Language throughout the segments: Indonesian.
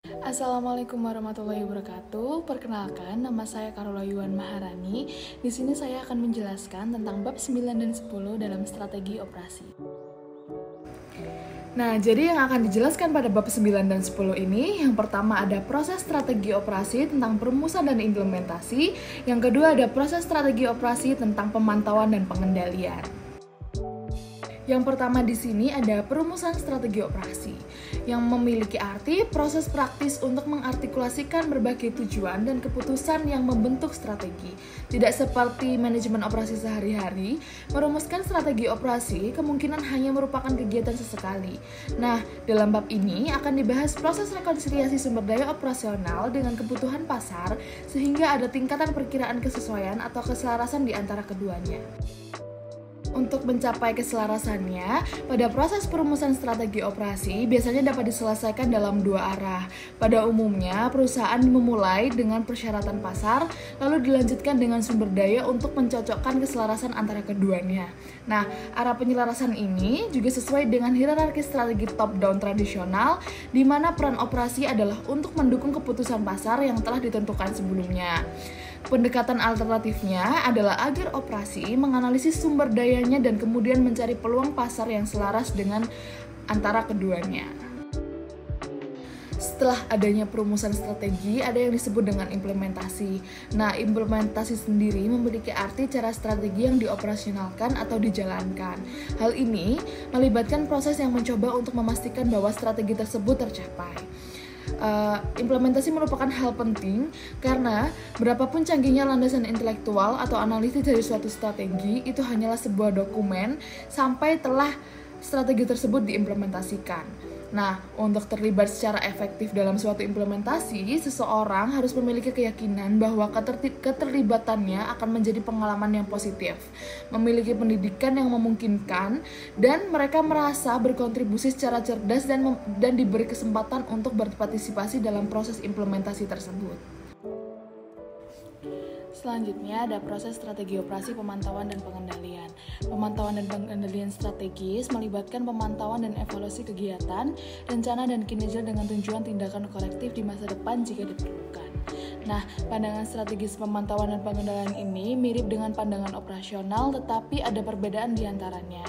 Assalamualaikum warahmatullahi wabarakatuh. Perkenalkan, nama saya Karola Yuwan Maharani. Di sini saya akan menjelaskan tentang bab 9 dan 10 dalam strategi operasi. Nah, jadi yang akan dijelaskan pada bab 9 dan 10 ini, yang pertama ada proses strategi operasi tentang perumusan dan implementasi, yang kedua ada proses strategi operasi tentang pemantauan dan pengendalian. Yang pertama di sini ada perumusan strategi operasi yang memiliki arti proses praktis untuk mengartikulasikan berbagai tujuan dan keputusan yang membentuk strategi. Tidak seperti manajemen operasi sehari-hari, merumuskan strategi operasi kemungkinan hanya merupakan kegiatan sesekali. Nah, dalam bab ini akan dibahas proses rekonsiliasi sumber daya operasional dengan kebutuhan pasar sehingga ada tingkatan perkiraan kesesuaian atau keselarasan di antara keduanya. Untuk mencapai keselarasannya, pada proses perumusan strategi operasi biasanya dapat diselesaikan dalam dua arah. Pada umumnya, perusahaan memulai dengan persyaratan pasar, lalu dilanjutkan dengan sumber daya untuk mencocokkan keselarasan antara keduanya. Nah, arah penyelarasan ini juga sesuai dengan hierarki strategi top-down tradisional, di mana peran operasi adalah untuk mendukung keputusan pasar yang telah ditentukan sebelumnya. Pendekatan alternatifnya adalah agar operasi menganalisis sumber dayanya dan kemudian mencari peluang pasar yang selaras dengan antara keduanya. Setelah adanya perumusan strategi, ada yang disebut dengan implementasi. Nah, implementasi sendiri memiliki arti cara strategi yang dioperasionalkan atau dijalankan. Hal ini melibatkan proses yang mencoba untuk memastikan bahwa strategi tersebut tercapai. Implementasi merupakan hal penting karena berapapun canggihnya landasan intelektual atau analisis dari suatu strategi, itu hanyalah sebuah dokumen sampai telah strategi tersebut diimplementasikan. Nah, untuk terlibat secara efektif dalam suatu implementasi, seseorang harus memiliki keyakinan bahwa keterlibatannya akan menjadi pengalaman yang positif, memiliki pendidikan yang memungkinkan, dan mereka merasa berkontribusi secara cerdas dan diberi kesempatan untuk berpartisipasi dalam proses implementasi tersebut. Selanjutnya ada proses strategi operasi pemantauan dan pengendalian. Pemantauan dan pengendalian strategis melibatkan pemantauan dan evaluasi kegiatan, rencana dan kinerja dengan tujuan tindakan korektif di masa depan jika diperlukan. Nah, pandangan strategis pemantauan dan pengendalian ini mirip dengan pandangan operasional, tetapi ada perbedaan di antaranya.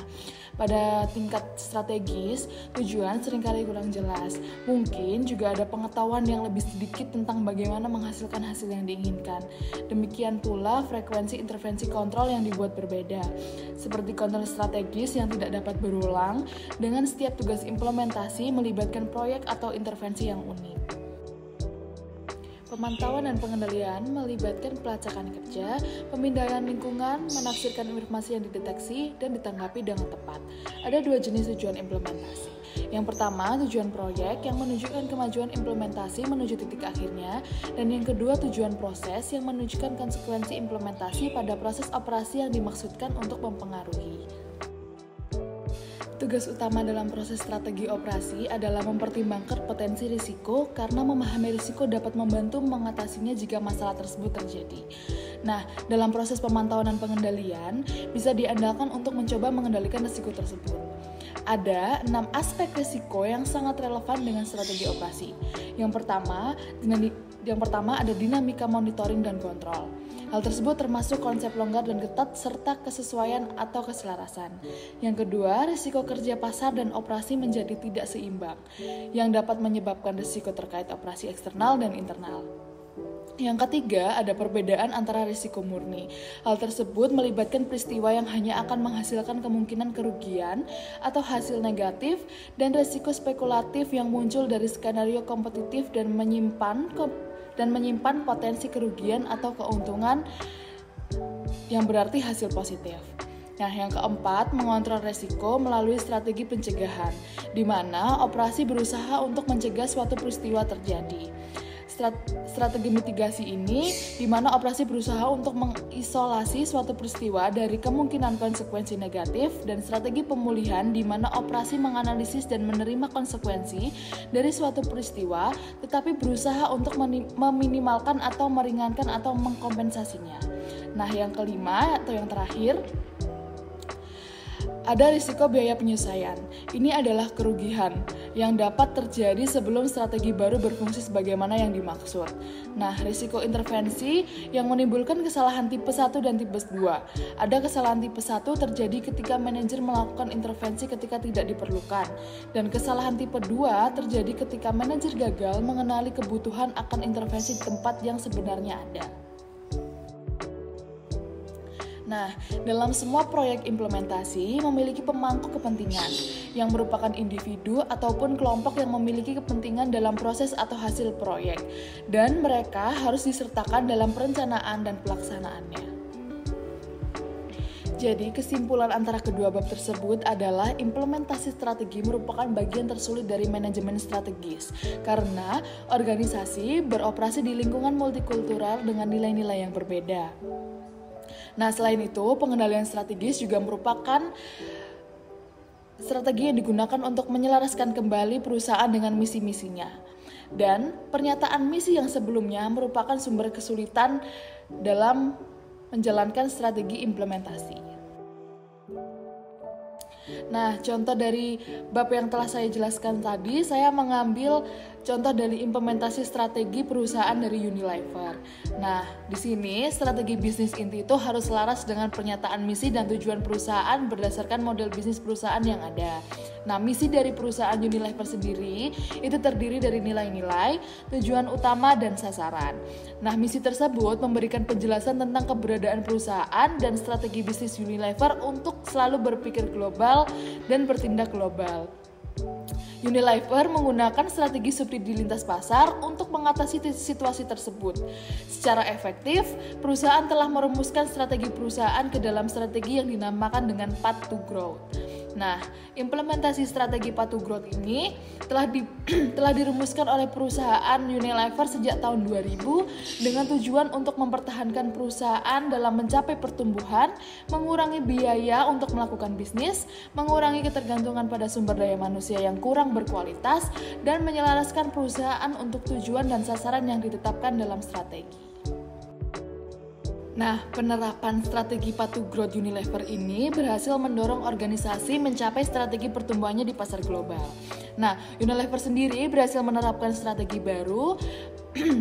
Pada tingkat strategis, tujuan seringkali kurang jelas. Mungkin juga ada pengetahuan yang lebih sedikit tentang bagaimana menghasilkan hasil yang diinginkan. Demikian pula frekuensi intervensi kontrol yang dibuat berbeda. Seperti kontrol strategis yang tidak dapat berulang, dengan setiap tugas implementasi melibatkan proyek atau intervensi yang unik. Pemantauan dan pengendalian melibatkan pelacakan kerja, pemindaian lingkungan, menafsirkan informasi yang dideteksi, dan ditanggapi dengan tepat. Ada dua jenis tujuan implementasi. Yang pertama, tujuan proyek yang menunjukkan kemajuan implementasi menuju titik akhirnya, dan yang kedua, tujuan proses yang menunjukkan konsekuensi implementasi pada proses operasi yang dimaksudkan untuk mempengaruhi. Tugas utama dalam proses strategi operasi adalah mempertimbangkan potensi risiko karena memahami risiko dapat membantu mengatasinya jika masalah tersebut terjadi. Nah, dalam proses pemantauan dan pengendalian bisa diandalkan untuk mencoba mengendalikan risiko tersebut. Ada 6 aspek risiko yang sangat relevan dengan strategi operasi. Yang pertama ada dinamika monitoring dan kontrol. Hal tersebut termasuk konsep longgar dan ketat serta kesesuaian atau keselarasan. Yang kedua, risiko kerja pasar dan operasi menjadi tidak seimbang, yang dapat menyebabkan risiko terkait operasi eksternal dan internal. Yang ketiga, ada perbedaan antara risiko murni. Hal tersebut melibatkan peristiwa yang hanya akan menghasilkan kemungkinan kerugian atau hasil negatif, dan risiko spekulatif yang muncul dari skenario kompetitif dan menyimpan potensi kerugian atau keuntungan yang berarti hasil positif. Nah, yang keempat, mengontrol risiko melalui strategi pencegahan, di mana operasi berusaha untuk mencegah suatu peristiwa terjadi. Strategi mitigasi ini di mana operasi berusaha untuk mengisolasi suatu peristiwa dari kemungkinan konsekuensi negatif, dan strategi pemulihan di mana operasi menganalisis dan menerima konsekuensi dari suatu peristiwa tetapi berusaha untuk meminimalkan atau meringankan atau mengkompensasinya. Nah, yang kelima atau yang terakhir Ada risiko biaya penyesuaian. Ini adalah kerugian yang dapat terjadi sebelum strategi baru berfungsi sebagaimana yang dimaksud. Nah, risiko intervensi yang menimbulkan kesalahan tipe 1 dan tipe 2. Ada kesalahan tipe 1 terjadi ketika manajer melakukan intervensi ketika tidak diperlukan. Dan kesalahan tipe 2 terjadi ketika manajer gagal mengenali kebutuhan akan intervensi di tempat yang sebenarnya ada. Nah, dalam semua proyek implementasi memiliki pemangku kepentingan yang merupakan individu ataupun kelompok yang memiliki kepentingan dalam proses atau hasil proyek, dan mereka harus disertakan dalam perencanaan dan pelaksanaannya. Jadi, kesimpulan antara kedua bab tersebut adalah implementasi strategi merupakan bagian tersulit dari manajemen strategis karena organisasi beroperasi di lingkungan multikultural dengan nilai-nilai yang berbeda. Nah, selain itu, pengendalian strategis juga merupakan strategi yang digunakan untuk menyelaraskan kembali perusahaan dengan misi-misinya. Dan pernyataan misi yang sebelumnya merupakan sumber kesulitan dalam menjalankan strategi implementasi. Nah, contoh dari bab yang telah saya jelaskan tadi, saya mengambil contoh dari implementasi strategi perusahaan dari Unilever. Nah, di sini strategi bisnis inti itu harus selaras dengan pernyataan misi dan tujuan perusahaan berdasarkan model bisnis perusahaan yang ada. Nah, misi dari perusahaan Unilever sendiri itu terdiri dari nilai-nilai, tujuan utama, dan sasaran. Nah, misi tersebut memberikan penjelasan tentang keberadaan perusahaan dan strategi bisnis Unilever untuk selalu berpikir global dan bertindak global. Unilever menggunakan strategi subsidi lintas pasar untuk mengatasi situasi tersebut. Secara efektif, perusahaan telah merumuskan strategi perusahaan ke dalam strategi yang dinamakan dengan Path to Growth. Nah, implementasi strategi Path to Growth ini telah dirumuskan oleh perusahaan Unilever sejak tahun 2000 dengan tujuan untuk mempertahankan perusahaan dalam mencapai pertumbuhan, mengurangi biaya untuk melakukan bisnis, mengurangi ketergantungan pada sumber daya manusia yang kurang berkualitas, dan menyelaraskan perusahaan untuk tujuan dan sasaran yang ditetapkan dalam strategi. Nah, penerapan strategi Path to Growth Unilever ini berhasil mendorong organisasi mencapai strategi pertumbuhannya di pasar global. Nah, Unilever sendiri berhasil menerapkan strategi baru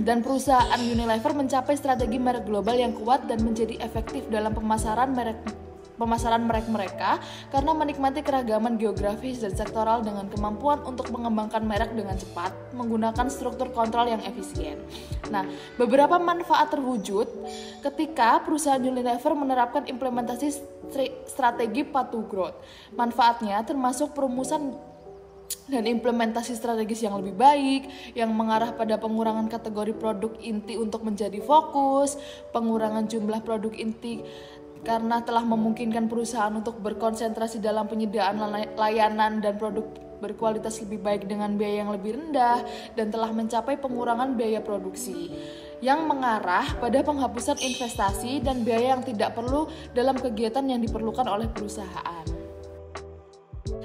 dan perusahaan Unilever mencapai strategi merek global yang kuat dan menjadi efektif dalam pemasaran merek mereka karena menikmati keragaman geografis dan sektoral dengan kemampuan untuk mengembangkan merek dengan cepat menggunakan struktur kontrol yang efisien. Nah, beberapa manfaat terwujud ketika perusahaan Unilever menerapkan implementasi strategi Path to Growth. Manfaatnya termasuk perumusan dan implementasi strategis yang lebih baik, yang mengarah pada pengurangan kategori produk inti untuk menjadi fokus, pengurangan jumlah produk inti karena telah memungkinkan perusahaan untuk berkonsentrasi dalam penyediaan layanan dan produk berkualitas lebih baik dengan biaya yang lebih rendah, dan telah mencapai pengurangan biaya produksi yang mengarah pada penghapusan investasi dan biaya yang tidak perlu dalam kegiatan yang diperlukan oleh perusahaan.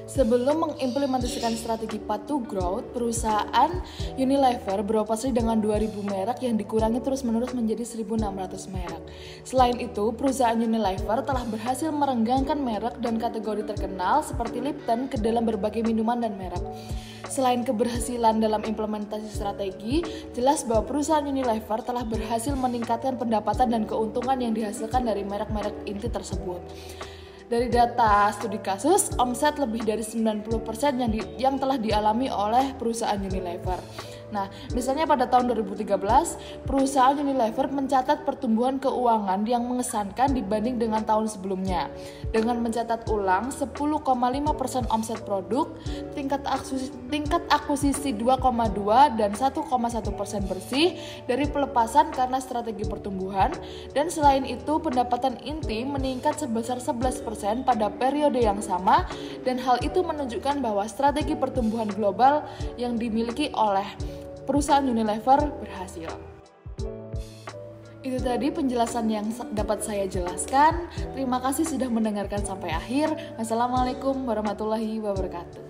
Sebelum mengimplementasikan strategi Path to Growth, perusahaan Unilever beroperasi dengan 2.000 merek yang dikurangi terus-menerus menjadi 1.600 merek. Selain itu, perusahaan Unilever telah berhasil merenggangkan merek dan kategori terkenal seperti Lipton ke dalam berbagai minuman dan merek. Selain keberhasilan dalam implementasi strategi, jelas bahwa perusahaan Unilever telah berhasil meningkatkan pendapatan dan keuntungan yang dihasilkan dari merek-merek inti tersebut. Dari data studi kasus, omset lebih dari 90% yang telah dialami oleh perusahaan Unilever. Nah, misalnya pada tahun 2013, perusahaan Unilever mencatat pertumbuhan keuangan yang mengesankan dibanding dengan tahun sebelumnya. Dengan mencatat ulang 10,5% omset produk, tingkat akuisisi 2,2 dan 1,1% bersih dari pelepasan karena strategi pertumbuhan, dan selain itu pendapatan inti meningkat sebesar 11% pada periode yang sama, dan hal itu menunjukkan bahwa strategi pertumbuhan global yang dimiliki oleh perusahaan Unilever berhasil. Itu tadi penjelasan yang dapat saya jelaskan. Terima kasih sudah mendengarkan sampai akhir. Wassalamualaikum warahmatullahi wabarakatuh.